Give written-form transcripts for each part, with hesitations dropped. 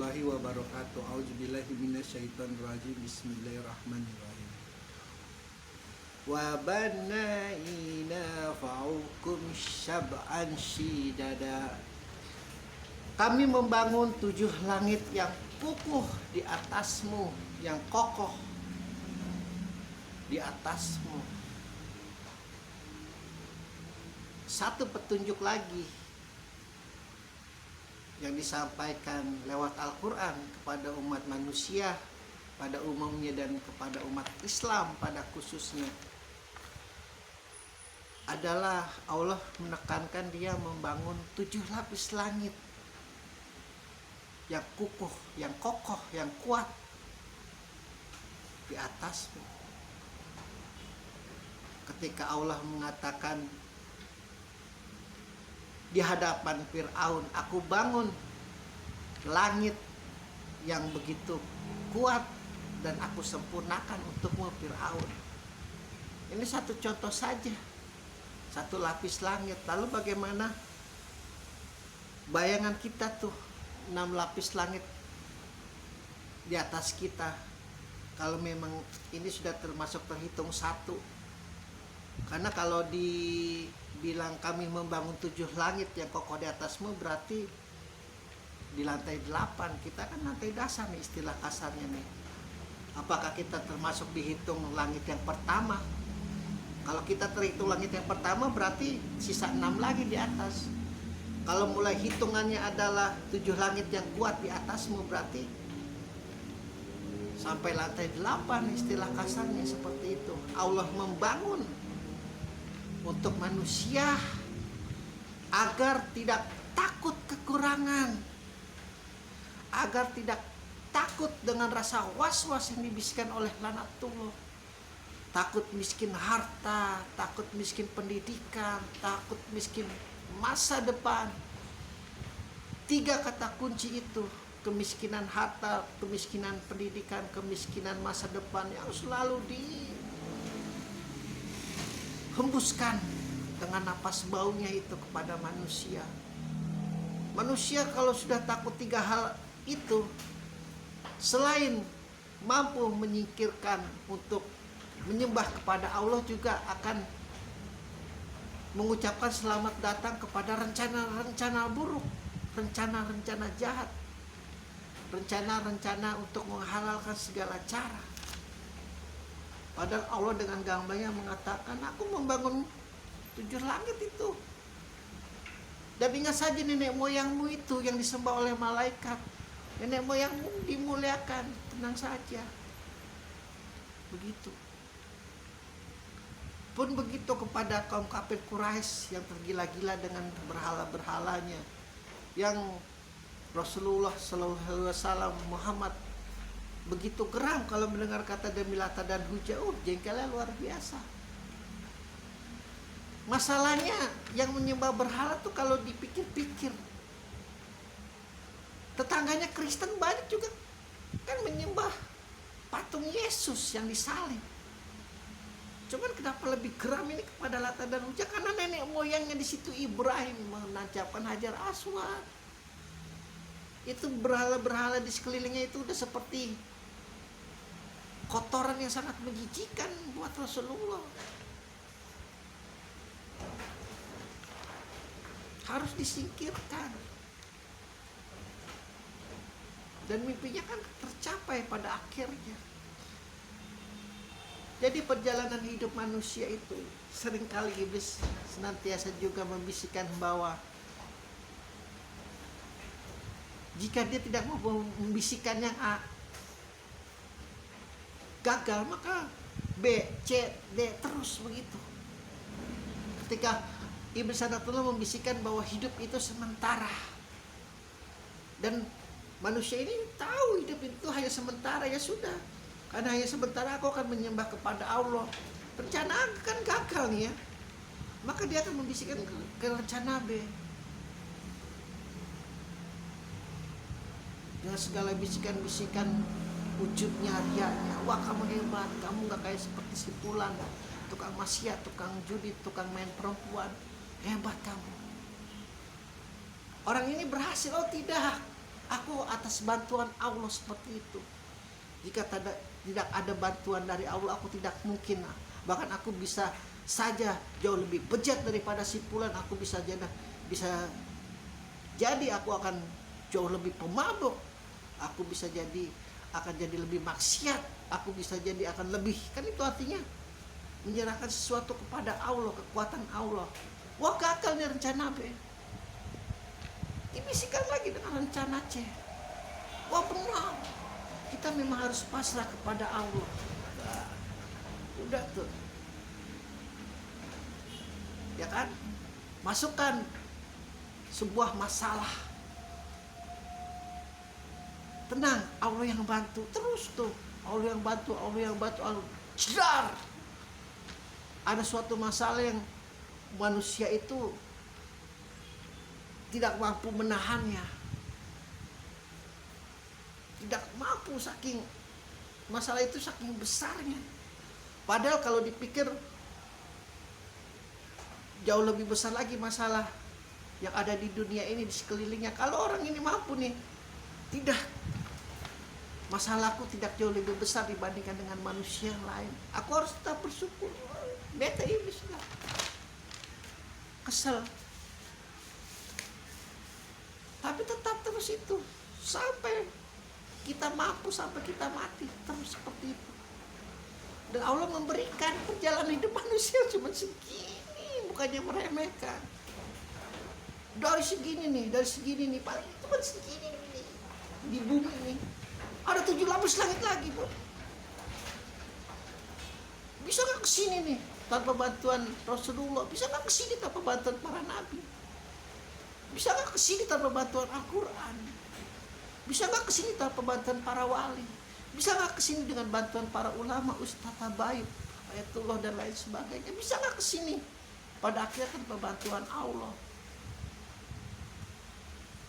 warahmatullahi wabarakatuh. A'udzubillahi minasyaitonirrajim. Bismillahirrahmanirrahim. Wa banaina fa'ukum syab'an syidada. Kami membangun 7 langit yang kukuh di atasmu, yang kokoh di atasmu. Satu petunjuk lagi yang disampaikan lewat Al-Quran kepada umat manusia pada umumnya dan kepada umat Islam pada khususnya adalah Allah menekankan dia membangun 7 lapis langit yang kukuh, yang kokoh, yang kuat di atasmu. Ketika Allah mengatakan di hadapan Fir'aun, aku bangun langit yang begitu kuat dan aku sempurnakan untukmu Fir'aun. Ini satu contoh saja, satu lapis langit. Lalu bagaimana bayangan kita tuh 6 lapis langit di atas kita, kalau memang ini sudah termasuk terhitung satu. Karena kalau dibilang kami membangun 7 langit yang kokoh di atasmu, berarti di lantai 8, kita kan lantai dasar nih istilah kasarnya nih. Apakah kita termasuk dihitung langit yang pertama? Kalau kita terhitung langit yang pertama, berarti sisa 6 lagi di atas. Kalau mulai hitungannya adalah 7 langit yang kuat di atasmu, berarti sampai lantai 8 istilah kasarnya seperti itu. Allah membangun untuk manusia agar tidak takut kekurangan, agar tidak takut dengan rasa was-was yang dibisikkan oleh laknatullah. Takut miskin harta, takut miskin pendidikan, takut miskin masa depan. 3 kata kunci itu, kemiskinan harta, kemiskinan pendidikan, kemiskinan masa depan, yang selalu dihembuskan dengan napas baunya itu kepada manusia. Manusia kalau sudah takut 3 hal itu, selain mampu menyingkirkan untuk menyembah kepada Allah, juga akan mengucapkan selamat datang kepada rencana-rencana buruk, rencana-rencana jahat, rencana-rencana untuk menghalalkan segala cara. Padahal Allah dengan gamblang mengatakan, aku membangun 7 langit itu. Dan ingat saja nenek moyangmu itu yang disembah oleh malaikat, nenek moyangmu dimuliakan, tenang saja. Begitu. Pun begitu kepada kaum kafir Quraisy yang tergila-gila dengan berhala-berhalanya, yang Rasulullah SAW Muhammad begitu geram kalau mendengar kata demi Lata dan Uzza. Jengkelnya luar biasa. Masalahnya yang menyembah berhala tuh kalau dipikir-pikir, tetangganya Kristen banyak juga kan menyembah patung Yesus yang disalib. Cuman kenapa lebih geram ini kepada Lata dan Uzza? Karena nenek moyangnya di situ Ibrahim menancapkan Hajar Aswad. Itu berhala-berhala di sekelilingnya itu udah seperti kotoran yang sangat menjijikan buat Rasulullah. Harus disingkirkan. Dan mimpinya kan tercapai pada akhirnya. Jadi perjalanan hidup manusia itu seringkali iblis senantiasa juga membisikkan bahwa jika dia tidak mau membisikkan yang A gagal, maka B, C, D terus begitu. Ketika iblis sanatullah membisikkan bahwa hidup itu sementara, dan manusia ini tahu hidup itu hanya sementara, ya sudah, karena hanya sementara aku akan menyembah kepada Allah. Rencana A kan gagal nih ya, maka dia akan membisikkan ke rencana B dengan segala bisikan-bisikan wujudnya, riaknya. Wah, kamu hebat, kamu gak kayak seperti si Fulan, tukang maksiat, tukang judi, tukang main perempuan, hebat kamu. Orang ini berhasil, oh tidak, Aku atas bantuan Allah seperti itu. Jika tidak ada bantuan dari Allah, aku tidak mungkin. Bahkan aku bisa saja jauh lebih bejat daripada si Fulan. Aku bisa jadi aku akan jauh lebih pemabuk. Aku bisa jadi akan jadi lebih maksiat. Aku bisa jadi akan lebih, kan itu artinya menyerahkan sesuatu kepada Allah, kekuatan Allah. Wah, gagal nih rencana B. Dibisikkan lagi dengan rencana C. Wah, benar. Kita memang harus pasrah kepada Allah. Nah, udah tuh. Ya kan? Masukkan sebuah masalah. Tenang, Allah yang bantu. Terus tuh, Allah yang bantu, Allah. Jedar. Ada suatu masalah yang manusia itu tidak mampu menahannya. Tidak mampu, saking masalah itu saking besarnya. Padahal kalau dipikir jauh lebih besar lagi masalah yang ada di dunia ini, di sekelilingnya. Kalau orang ini mampu nih, tidak, masalahku tidak jauh lebih besar dibandingkan dengan manusia yang lain. Aku harus tetap bersyukur. Beta iblis lah, kesel. Tapi tetap terus itu sampai kita mampu, sampai kita mati, terus seperti itu. Dan Allah memberikan perjalanan hidup manusia cuma segini, bukannya meremehkan. Dari segini nih, paling cuma segini nih di bumi ini. Ada 7 lapis langit lagi, bro. Bisa nggak kesini nih tanpa bantuan Rasulullah? Bisa nggak kesini tanpa bantuan para nabi? Bisa nggak kesini tanpa bantuan Al-Quran? Bisa nggak kesini tanpa bantuan para wali? Bisa nggak kesini dengan bantuan para ulama, ustadz tabaib, ayatullah dan lain sebagainya? Bisa nggak kesini? Pada akhirnya tanpa bantuan Allah.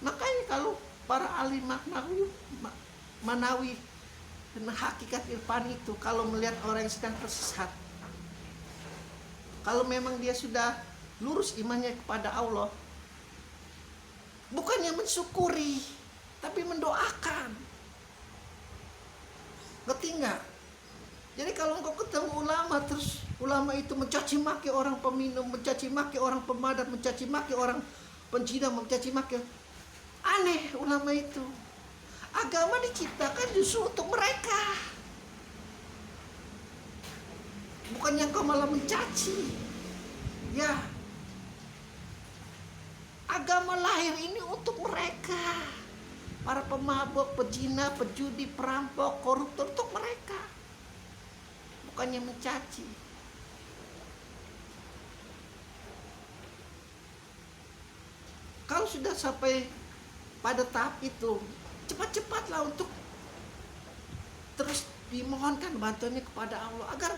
Makanya kalau para alim manawi dan hakikat irfan itu, kalau melihat orang yang sedang tersesat, kalau memang dia sudah lurus imannya kepada Allah, bukannya mensyukuri, tapi mendoakan. Ngerti nggak? Jadi kalau engkau ketemu ulama, terus ulama itu mencaci maki orang peminum, mencaci maki orang pemadat, mencaci maki orang pencina, mencaci maki, aneh ulama itu. Agama diciptakan justru untuk mereka, bukannya kau malah mencaci. Ya, agama lahir ini untuk mereka, para pemabuk, pezina, pejudi, perampok, koruptor, untuk mereka, bukannya mencaci. Kalau sudah sampai pada tahap itu, cepat-cepatlah untuk terus dimohonkan bantuannya kepada Allah agar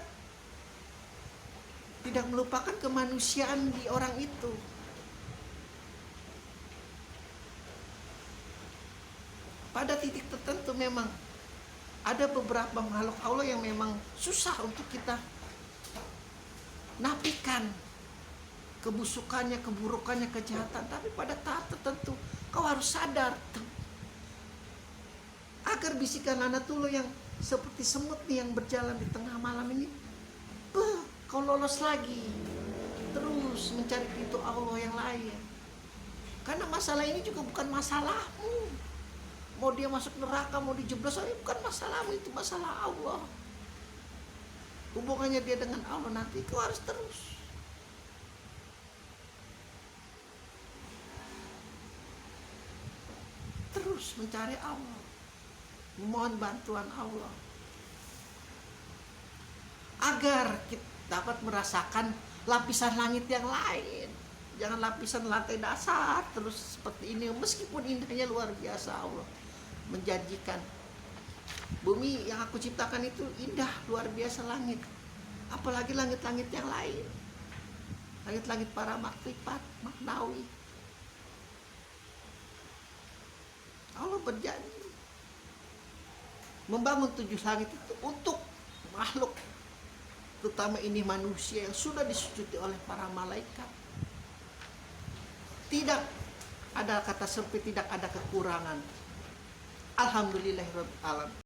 tidak melupakan kemanusiaan di orang itu. Pada titik tertentu memang ada beberapa makhluk Allah yang memang susah untuk kita nafikan kebusukannya, keburukannya, kejahatan. Tapi pada tahap tertentu kau harus sadar agar bisikan lanatullah yang seperti semut nih yang berjalan di tengah malam ini, kau lolos lagi, terus mencari pintu Allah yang lain. Karena masalah ini juga bukan masalahmu. Mau dia masuk neraka, mau dijeblos, ini bukan masalahmu, itu masalah Allah. Hubungannya dia dengan Allah, nanti kau harus terus mencari Allah, memohon bantuan Allah agar kita dapat merasakan lapisan langit yang lain. Jangan lapisan lantai dasar terus seperti ini. Meskipun indahnya luar biasa, Allah menjanjikan bumi yang aku ciptakan itu indah luar biasa, langit, apalagi langit-langit yang lain, langit-langit para makrifat, maknawi. Allah berjanji membangun 7 langit itu untuk makhluk, terutama ini manusia yang sudah disujudi oleh para malaikat. Tidak ada kata sempit, tidak ada kekurangan. Alhamdulillahirabbil alamin.